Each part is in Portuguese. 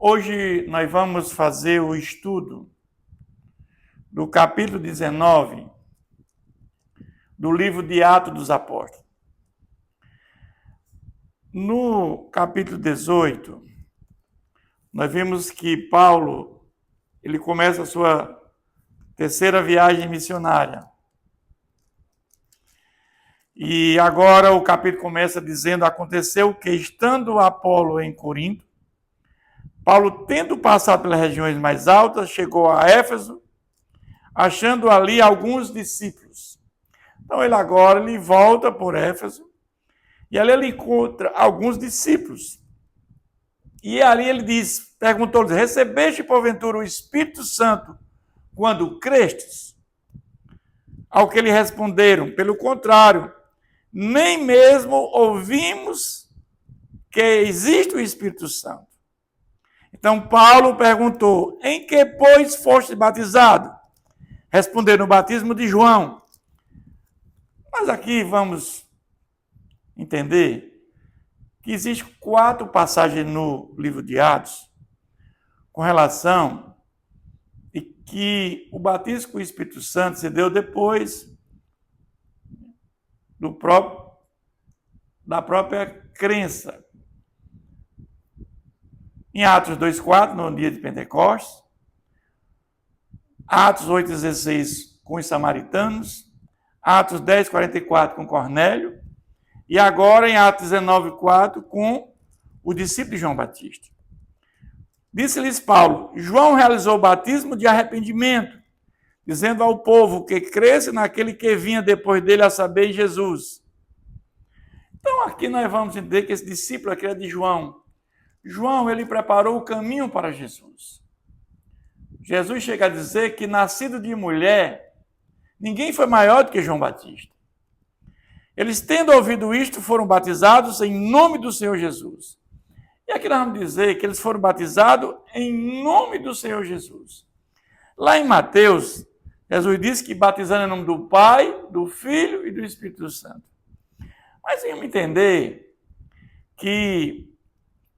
Hoje nós vamos fazer o estudo do capítulo 19 do livro de Atos dos Apóstolos. No capítulo 18, nós vimos que Paulo, ele começa a sua terceira viagem missionária. E agora o capítulo começa dizendo: aconteceu que, estando Apolo em Corinto, Paulo, tendo passado pelas regiões mais altas, chegou a Éfeso, achando ali alguns discípulos. Então ele volta por Éfeso, e ali ele encontra alguns discípulos. E ali ele perguntou-lhes: recebeste porventura o Espírito Santo quando crestes? Ao que lhe responderam: pelo contrário, nem mesmo ouvimos que existe o Espírito Santo. Então Paulo perguntou: em que, pois, foste batizado? Responderam: no batismo de João. Mas aqui vamos entender que existem 4 passagens no livro de Atos com relação e que o batismo com o Espírito Santo se deu depois da própria crença. Em Atos 2,4, no dia de Pentecostes, Atos 8,16 com os samaritanos, Atos 10,44 com Cornélio, e agora em Atos 19,4 com o discípulo de João Batista. Disse-lhes Paulo: João realizou o batismo de arrependimento, dizendo ao povo que cresce naquele que vinha depois dele, a saber, Jesus. Então aqui nós vamos entender que esse discípulo aqui é de João. João, ele preparou o caminho para Jesus. Jesus chega a dizer que, nascido de mulher, ninguém foi maior do que João Batista. Eles, tendo ouvido isto, foram batizados em nome do Senhor Jesus. E aqui nós vamos dizer que eles foram batizados em nome do Senhor Jesus. Lá em Mateus, Jesus disse que batizando em nome do Pai, do Filho e do Espírito Santo. Mas vamos entender que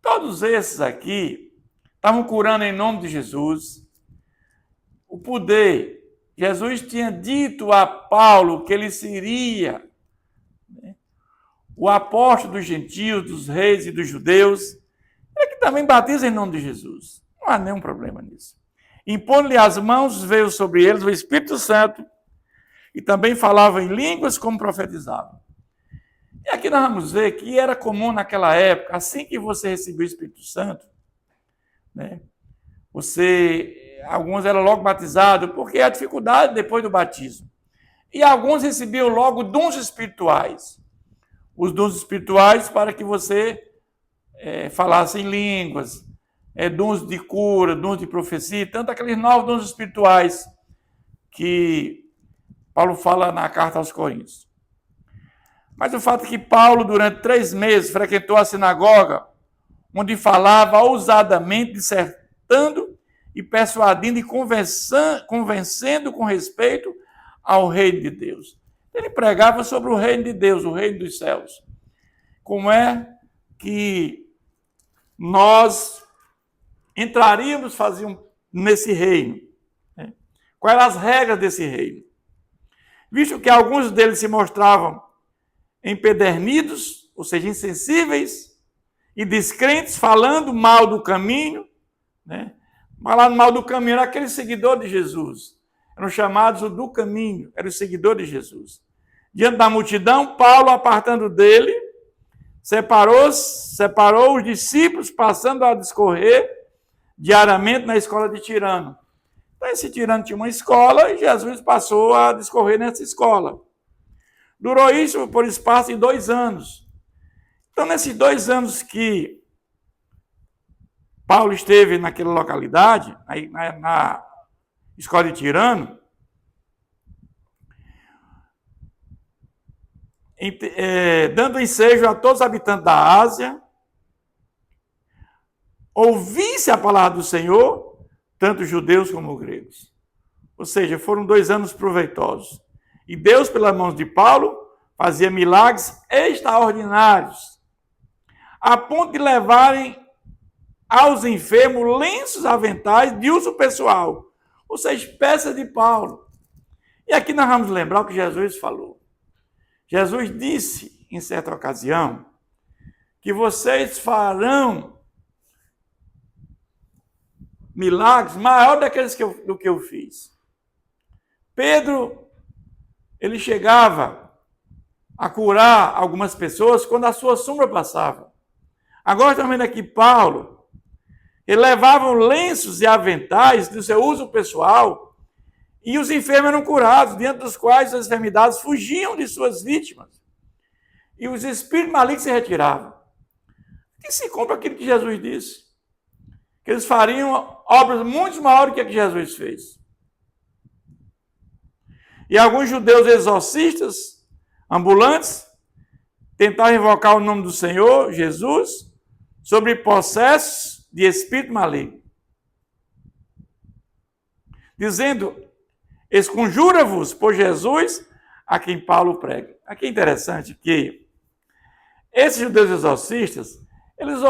todos esses aqui estavam curando em nome de Jesus. O poder, Jesus tinha dito a Paulo que ele seria o apóstolo dos gentios, dos reis e dos judeus. Ele que também batiza em nome de Jesus. Não há nenhum problema nisso. Impondo-lhe as mãos, veio sobre eles o Espírito Santo e também falava em línguas como profetizava. E aqui nós vamos ver que era comum naquela época, assim que você recebeu o Espírito Santo, né, alguns eram logo batizados, porque é a dificuldade depois do batismo. E alguns recebiam logo dons espirituais. Os dons espirituais para que você falasse em línguas, dons de cura, dons de profecia, tanto aqueles novos dons espirituais que Paulo fala na carta aos Coríntios. Mas o fato é que Paulo, durante 3 meses, frequentou a sinagoga, onde falava ousadamente, dissertando e persuadindo e convencendo com respeito ao reino de Deus. Ele pregava sobre o reino de Deus, o reino dos céus. Como é que nós entraríamos, nesse reino? Quais eram as regras desse reino? Visto que alguns deles se mostravam empedernidos, ou seja, insensíveis e descrentes, falando mal do caminho, né? Falando mal do caminho era aquele seguidor de Jesus. Eram chamados do caminho, eram os seguidores de Jesus. Diante da multidão, Paulo, apartando dele, separou os discípulos, passando a discorrer diariamente na escola de Tirano. Então, esse Tirano tinha uma escola e Jesus passou a discorrer nessa escola. Durou isso por espaço de 2 anos. Então, nesses 2 anos que Paulo esteve naquela localidade, na escola de Tirano, dando ensejo a todos os habitantes da Ásia, ouvisse a palavra do Senhor, tanto judeus como gregos. Ou seja, foram 2 anos proveitosos. E Deus, pelas mãos de Paulo, fazia milagres extraordinários, a ponto de levarem aos enfermos lenços, aventais de uso pessoal, ou seja, peças de Paulo. E aqui nós vamos lembrar o que Jesus falou. Jesus disse, em certa ocasião, que vocês farão milagres maiores daqueles do que eu fiz. Pedro, ele chegava a curar algumas pessoas quando a sua sombra passava. Agora estamos vendo aqui Paulo, ele levava lenços e aventais do seu uso pessoal e os enfermos eram curados, diante dos quais as enfermidades fugiam de suas vítimas e os espíritos malignos se retiravam. Que se cumpre aquilo que Jesus disse, que eles fariam obras muito maiores que a que Jesus fez. E alguns judeus exorcistas, ambulantes, tentaram invocar o nome do Senhor, Jesus, sobre processos de espírito maligno, dizendo, esconjura-vos por Jesus, a quem Paulo prega. Aqui é interessante que esses judeus exorcistas, eles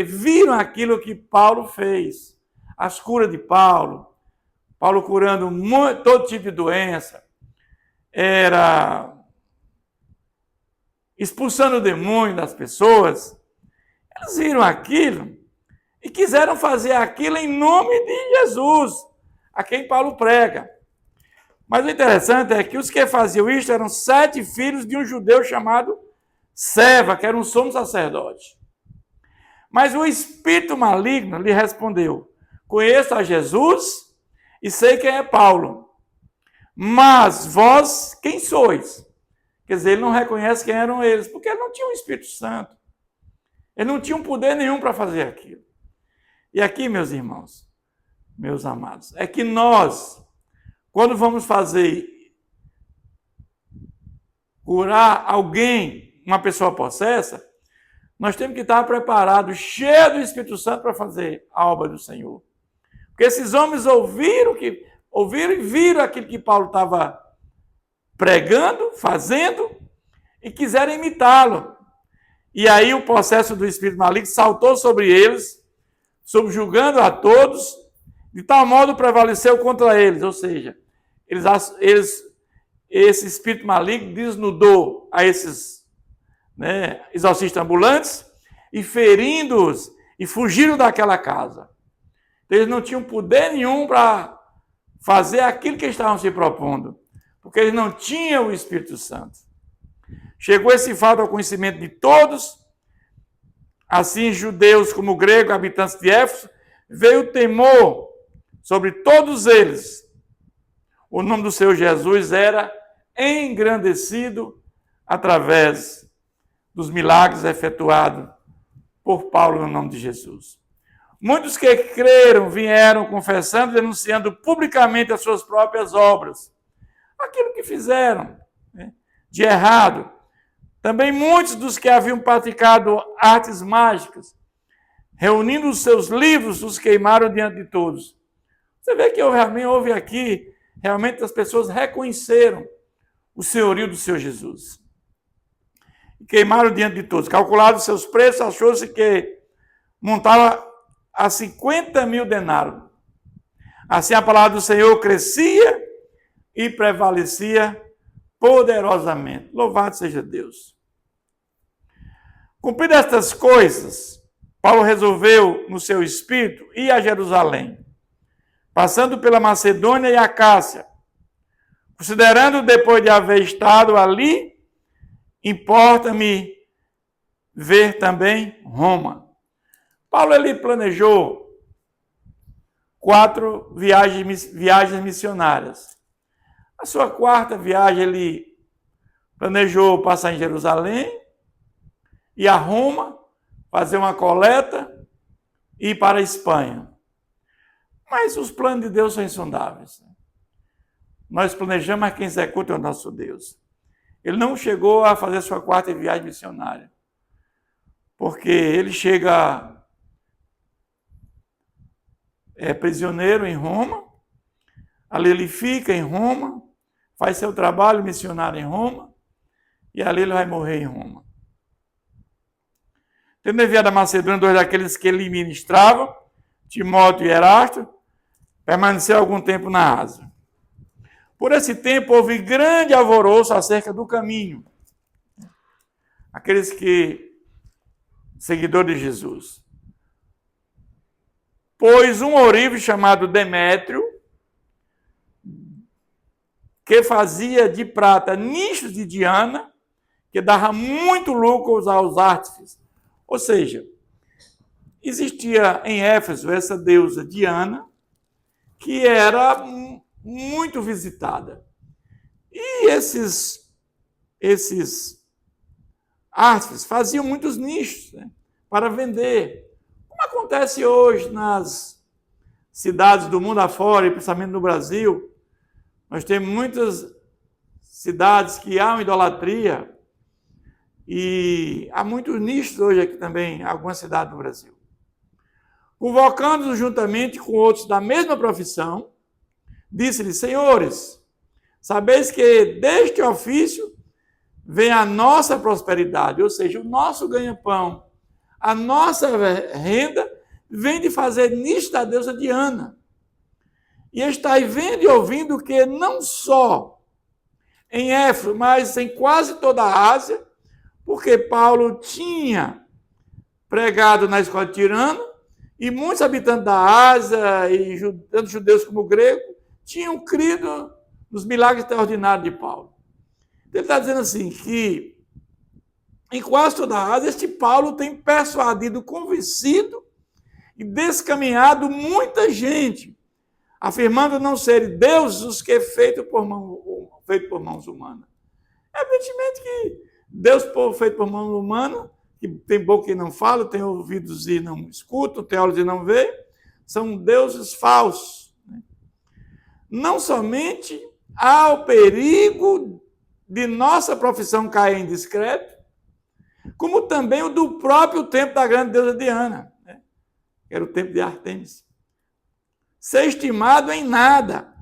viram aquilo que Paulo fez, as curas de Paulo curando todo tipo de doença, era expulsando o demônio das pessoas. Eles viram aquilo e quiseram fazer aquilo em nome de Jesus, a quem Paulo prega. Mas o interessante é que os que faziam isso eram 7 filhos de um judeu chamado Seva, que era um sumo sacerdote. Mas o espírito maligno lhe respondeu, conheço a Jesus e sei quem é Paulo, mas vós quem sois? Quer dizer, ele não reconhece quem eram eles, porque ele não tinha o Espírito Santo. Ele não tinha poder nenhum para fazer aquilo. E aqui, meus irmãos, meus amados, é que nós, quando vamos curar alguém, uma pessoa possessa, nós temos que estar preparados, cheios do Espírito Santo para fazer a obra do Senhor. Porque esses homens ouviram e viram aquilo que Paulo estava pregando, fazendo, e quiseram imitá-lo. E aí o processo do espírito maligno saltou sobre eles, subjugando a todos, de tal modo prevaleceu contra eles. Ou seja, esse espírito maligno desnudou a esses exorcistas ambulantes e ferindo-os e fugiram daquela casa. Eles não tinham poder nenhum para fazer aquilo que eles estavam se propondo, porque eles não tinham o Espírito Santo. Chegou esse fato ao conhecimento de todos, assim judeus como gregos, habitantes de Éfeso, veio temor sobre todos eles. O nome do Senhor Jesus era engrandecido através dos milagres efetuados por Paulo no nome de Jesus. Muitos que creram vieram confessando, denunciando publicamente as suas próprias obras, aquilo que fizeram de errado. Também muitos dos que haviam praticado artes mágicas, reunindo os seus livros, os queimaram diante de todos. Você vê que houve aqui, realmente as pessoas reconheceram o senhorio do Senhor Jesus. E queimaram diante de todos. Calculados os seus preços, achou-se que montaram a 50.000 denários. Assim a palavra do Senhor crescia e prevalecia poderosamente. Louvado seja Deus. Cumpridas estas coisas, Paulo resolveu no seu espírito ir a Jerusalém, passando pela Macedônia e Acácia, considerando depois de haver estado ali, importa-me ver também Roma. Paulo ele planejou 4 viagens missionárias. A sua 4ª viagem ele planejou passar em Jerusalém, ir a Roma, fazer uma coleta e ir para a Espanha. Mas os planos de Deus são insondáveis. Nós planejamos, mas quem executa é o nosso Deus. Ele não chegou a fazer sua 4ª viagem missionária, porque ele chega prisioneiro em Roma, ali ele fica em Roma, faz seu trabalho missionário em Roma, e ali ele vai morrer em Roma. Tendo enviado a Macedônia 2 daqueles que lhe ministravam, Timóteo e Erasto, permaneceu algum tempo na Ásia. Por esse tempo houve grande alvoroço acerca do caminho. Aqueles seguidores de Jesus. Pois um ourive chamado Demétrio, que fazia de prata nichos de Diana, que dava muito lucro aos artífices. Ou seja, existia em Éfeso essa deusa Diana, que era muito visitada. E esses artífices faziam muitos nichos, né, para vender. Como acontece hoje nas cidades do mundo afora, e principalmente no Brasil, nós temos muitas cidades que há uma idolatria e há muitos nichos hoje aqui também, em algumas cidades do Brasil. Convocando-os juntamente com outros da mesma profissão, disse-lhes: Senhores, sabeis que deste ofício vem a nossa prosperidade, ou seja, o nosso ganha-pão, a nossa renda vem de fazer nicho da deusa Diana. E estáis vendo e ouvindo que não só em Éfeso, mas em quase toda a Ásia, porque Paulo tinha pregado na escola de Tirano, e muitos habitantes da Ásia, e tanto judeus como gregos, tinham crido nos milagres extraordinários de Paulo. Ele está dizendo assim, que em quase toda a Ásia, este Paulo tem persuadido, convencido e descaminhado muita gente, afirmando não serem deuses os que feito por mãos humanas. Evidentemente que Deus feito por mãos humanas, que tem boca e não fala, tem ouvidos e não escutam, tem olhos e não vê, são deuses falsos. Não somente há o perigo de nossa profissão cair em descrédito, como também o do próprio templo da grande deusa Diana, né? Que era o templo de Ártemis. Ser estimado em nada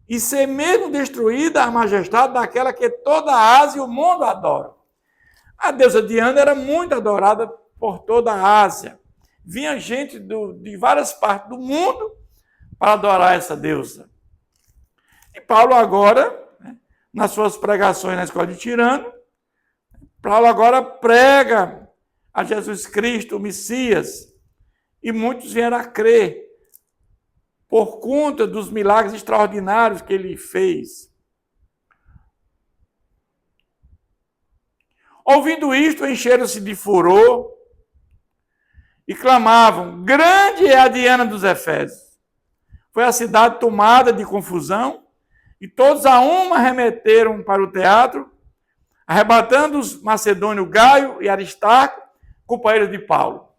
e ser mesmo destruída a majestade daquela que toda a Ásia e o mundo adoram. A deusa Diana era muito adorada por toda a Ásia. Vinha gente de várias partes do mundo para adorar essa deusa. E Paulo agora, né, nas suas pregações na escola de Tirano, Paulo agora prega a Jesus Cristo, o Messias, e muitos vieram a crer por conta dos milagres extraordinários que ele fez. Ouvindo isto, encheram-se de furor e clamavam: grande é a Diana dos Efésios. Foi a cidade tomada de confusão e todos a uma remeteram para o teatro, arrebatando os macedônios Gaio e Aristarco, companheiros de Paulo.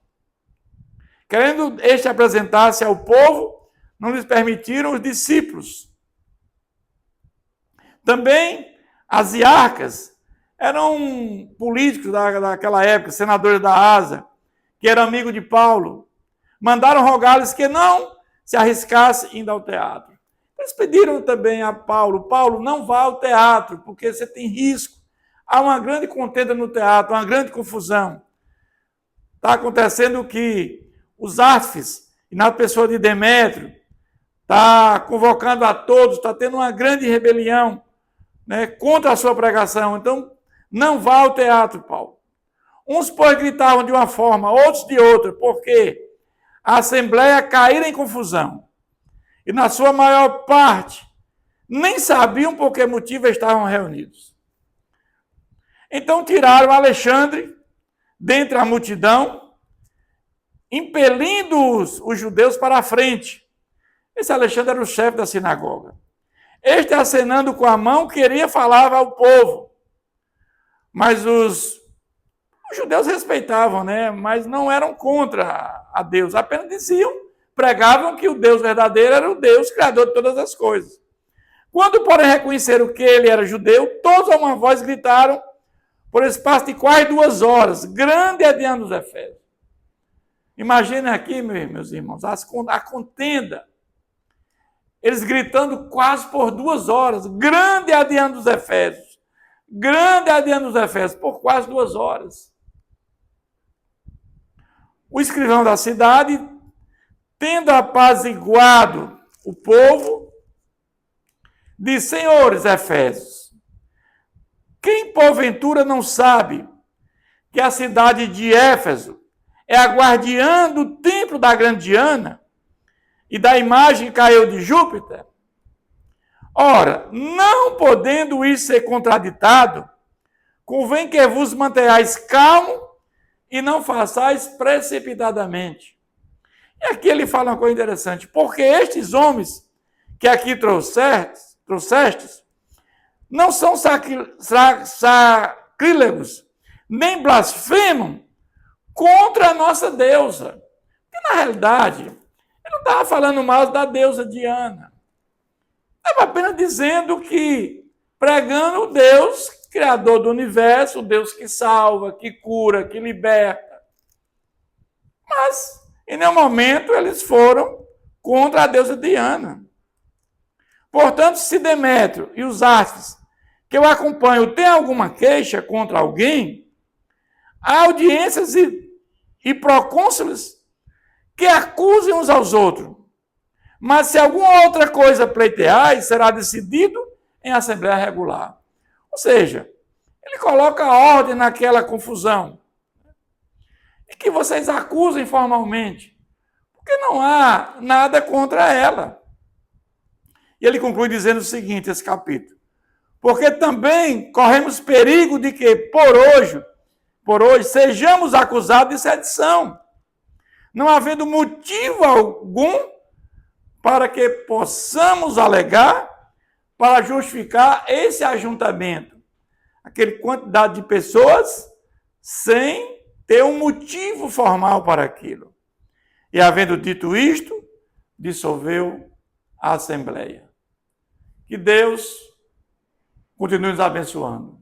Querendo este apresentar-se ao povo, não lhes permitiram os discípulos. Também as iarcas eram políticos daquela época, senadores da Ásia, que eram amigos de Paulo. Mandaram rogar-lhes que não se arriscasse indo ao teatro. Eles pediram também a Paulo: Paulo, não vá ao teatro, porque você tem risco. Há uma grande contenda no teatro, uma grande confusão. Está acontecendo que os artífices, e na pessoa de Demétrio, está convocando a todos, está tendo uma grande rebelião, né, contra a sua pregação. Então, não vá ao teatro, Paulo. Uns, pois, gritavam de uma forma, outros de outra, porque a assembleia caíra em confusão. E, na sua maior parte, nem sabiam por que motivo estavam reunidos. Então, tiraram Alexandre dentre a multidão, impelindo os judeus para a frente. Esse Alexandre era o chefe da sinagoga. Este, acenando com a mão, queria falar ao povo. Mas os judeus respeitavam, né? Mas não eram contra a Deus. Apenas diziam, pregavam que o Deus verdadeiro era o Deus criador de todas as coisas. Quando, porém, reconheceram que ele era judeu, todos a uma voz gritaram, por espaço de quase 2 horas: grande é a Diana dos Efésios. Imaginem aqui, meus irmãos, a contenda. Eles gritando quase por 2 horas: grande é a Diana dos Efésios. Grande é a Diana dos Efésios, por quase 2 horas. o escrivão da cidade, tendo apaziguado o povo, disse: senhores Efésios, quem porventura não sabe que a cidade de Éfeso é a guardiã do templo da grande Diana e da imagem que caiu de Júpiter? Ora, não podendo isso ser contraditado, convém que vos mantenhais calmo e não façais precipitadamente. E aqui ele fala uma coisa interessante, porque estes homens que aqui trouxestes não são sacrílegos, nem blasfemam contra a nossa deusa. Porque, na realidade, ele não estava falando mal da deusa Diana. Estava apenas dizendo que, pregando o Deus, Criador do universo, o Deus que salva, que cura, que liberta. Mas, em nenhum momento, eles foram contra a deusa Diana. Portanto, se Demétrio e os astros que eu acompanho têm alguma queixa contra alguém, há audiências e procônsules que acusem uns aos outros. Mas se alguma outra coisa pleiteais, será decidido em assembleia regular. Ou seja, ele coloca ordem naquela confusão. E que vocês acusem formalmente, porque não há nada contra ela. E ele conclui dizendo o seguinte, esse capítulo: porque também corremos perigo de que, por hoje, sejamos acusados de sedição, não havendo motivo algum para que possamos alegar para justificar esse ajuntamento, aquela quantidade de pessoas, sem ter um motivo formal para aquilo. E, havendo dito isto, dissolveu a Assembleia. Que Deus continue nos abençoando.